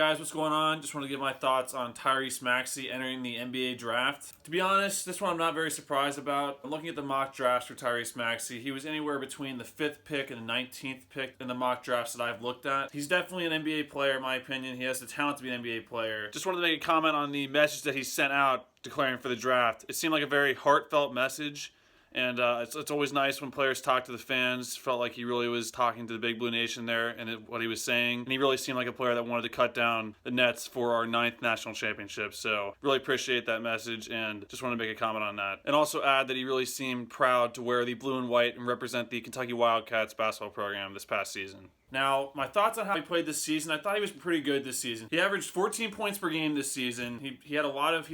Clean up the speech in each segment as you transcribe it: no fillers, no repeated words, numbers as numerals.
guys, what's going on? Just want to give my thoughts on Tyrese Maxey entering the NBA draft. To be honest, this one I'm not very surprised about. I'm looking at the mock drafts for Tyrese Maxey. He was anywhere between the 5th pick and the 19th pick in the mock drafts that I've looked at. He's definitely an NBA player in my opinion. He has the talent to be an NBA player. Just wanted to make a comment on the message that he sent out declaring for the draft. It seemed like a very heartfelt message. And it's always nice when players talk to the fans. Felt like he really was talking to the Big Blue Nation there and what he was saying. And he really seemed like a player that wanted to cut down the nets for our 9th national championship. So really appreciate that message and just want to make a comment on that. And also add that he really seemed proud to wear the blue and white and represent the Kentucky Wildcats basketball program this past season. Now, my thoughts on how he played this season, I thought he was pretty good this season. He averaged 14 points per game this season. He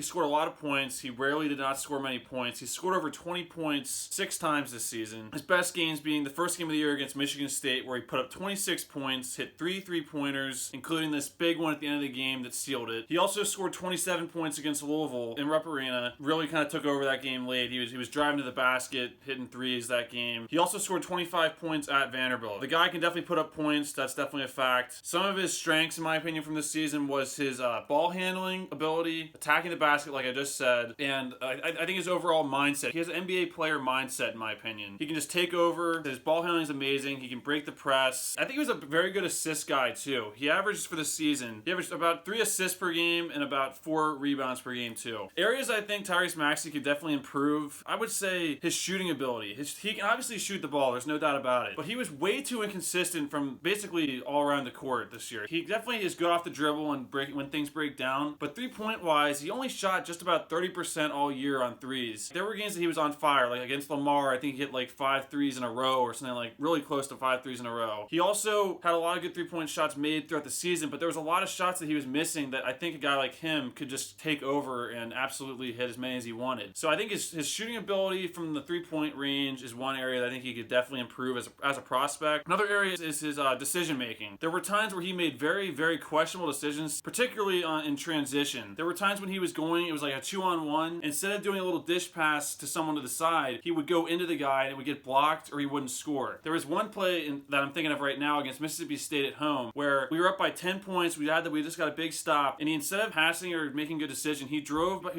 scored a lot of points. He rarely did not score many points. He scored over 20 points 6 times this season. His best games being the first game of the year against Michigan State, where he put up 26 points, hit 3 3-pointers, including this big one at the end of the game that sealed it. He also scored 27 points against Louisville in Rupp Arena. Really kind of took over that game late. He was driving to the basket, hitting threes that game. He also scored 25 points at Vanderbilt. The guy can definitely put up points. That's definitely a fact. Some of his strengths, in my opinion, from this season was his ball handling ability, attacking the basket, like I just said, and I think his overall mindset. He has an NBA player mindset, in my opinion. He can just take over. His ball handling is amazing. He can break the press. I think he was a very good assist guy, too. He averaged for the season, he averaged about 3 assists per game and about 4 rebounds per game, too. Areas I think Tyrese Maxey could definitely improve, I would say his shooting ability. He can obviously shoot the ball, there's no doubt about it, but he was way too inconsistent from basically all around the court this year. He definitely is good off the dribble and when things break down, but 3-point wise, he only shot just about 30% all year on threes. There were games that he was on fire, like against Lamar, I think he hit like 5 threes in a row or something, like really close to 5 threes in a row. He also had a lot of good 3-point shots made throughout the season, but there was a lot of shots that he was missing that I think a guy like him could just take over and absolutely hit as many as he wanted. So I think his shooting ability from the 3-point range is one area that I think he could definitely improve as a prospect. Another area is his decision making. There were times where he made very, very questionable decisions, particularly in transition. There were times when he was going, it was like a 2-on-1. Instead of doing a little dish pass to someone to the side, he would go into the guy and it would get blocked or he wouldn't score. There was one play that I'm thinking of right now against Mississippi State at home where we were up by 10 points. We just got a big stop, and instead of passing or making a good decision, he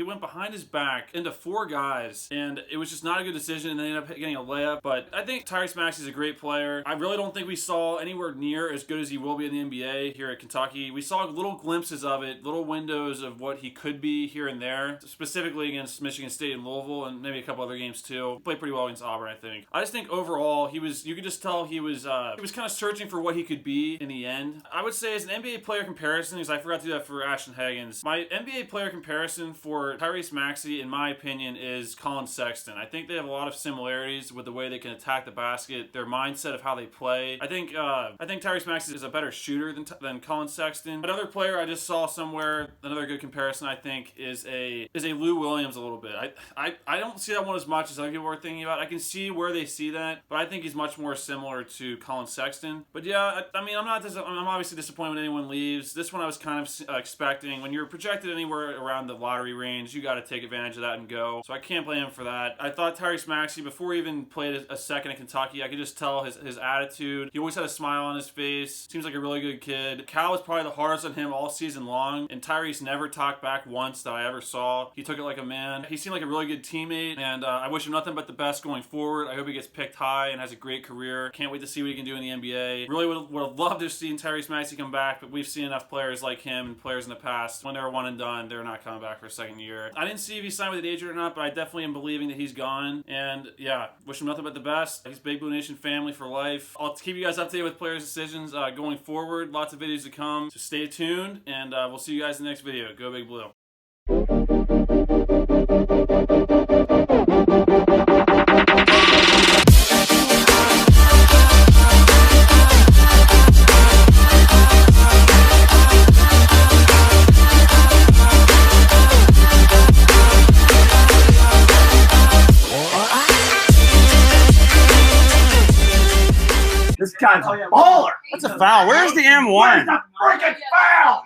went behind his back into 4 guys, and it was just not a good decision, and they ended up getting a layup. But I think Tyrese Maxey is a great player. I really don't think we saw anywhere near as good as he will be in the NBA here at Kentucky. We saw little glimpses of it, little windows of what he could be here and there, specifically against Michigan State and Louisville, and maybe a couple other games too. He played pretty well against Auburn, I think. I just think overall, you could just tell he was kind of searching for what he could be in the end. I would say as an NBA player comparison, because I forgot to do that for Ashton Hagens, my NBA player comparison for Tyrese Maxey, in my opinion, is Colin Sexton. I think they have a lot of similarities with the way they can attack the basket, their mindset of how they play. I think Tyrese Maxey is a better shooter than Colin Sexton. Another player I just saw somewhere, another good comparison I think is a Lou Williams a little bit. I don't see that one as much as other people are thinking about. I can see where they see that, but I think he's much more similar to Colin Sexton. But yeah, I'm obviously disappointed when anyone leaves. This one I was kind of expecting. When you're projected anywhere around the lottery range, you got to take advantage of that and go. So I can't blame him for that. I thought Tyrese Maxey, before he even played a second at Kentucky, I could just tell his attitude. He always had a smile on his face. Seems like a really good kid. Cal was probably the hardest on him all season long, and Tyrese never talked back once that I ever saw. He took it like a man. He seemed like a really good teammate, and I wish him nothing but the best going forward. I hope he gets picked high and has a great career. Can't wait to see what he can do in the NBA. Really would have loved to have seen Tyrese Maxey come back, but we've seen enough players like him and players in the past. When they were one and done, they're not coming back for a second year. I didn't see if he signed with an agent or not, but I definitely am believing that he's gone. And yeah, wish him nothing but the best. He's Big Blue Nation family for life. I'll keep you guys updated with players' decisions going forward. Lots of videos to come, so stay tuned, and we'll see you guys in the next video. Go Big Blue. This guy's a baller. That's a foul. Where's the M1? Where's the freaking foul?